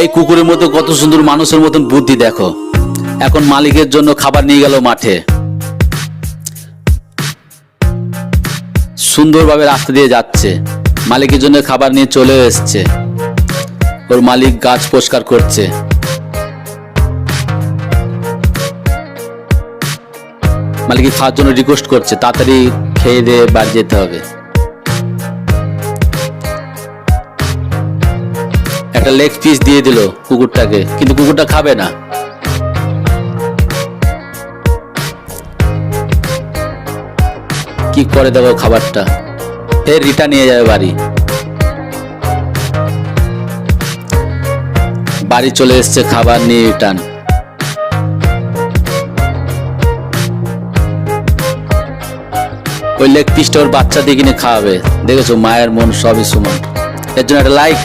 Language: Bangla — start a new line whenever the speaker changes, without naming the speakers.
এই কুকুরের মতো কত সুন্দর মানুষের মতন বুদ্ধি দেখো। এখন মালিকের জন্য খাবার নিয়ে গেল মাঠে, সুন্দরভাবে রাস্তা দিয়ে যাচ্ছে, মালিকের জন্য খাবার নিয়ে চলে এসছে। ওর মালিক গাছ পরিষ্কার করছে। মালিক খাওয়ার জন্য রিকোয়েস্ট করছে, তাড়াতাড়ি খেয়ে দিয়ে বাড়ি যেতে হবে। একটা লেগ পিস দিয়ে দিল কুকুরটাকে, কিন্তু কুকুরটা খাবে না। কি করে দেখো খাবারটা, ফের রিটার্ন নিয়ে যাবে বাড়ি। বাড়ি চলে এসছে খাবার নিয়ে রিটার্ন। ওই লেগ পিসটা ওর বাচ্চা দিয়ে কিনে খাওয়াবে। দেখেছো, মায়ের মন সবই সমান। এর জন্য একটা লাইক।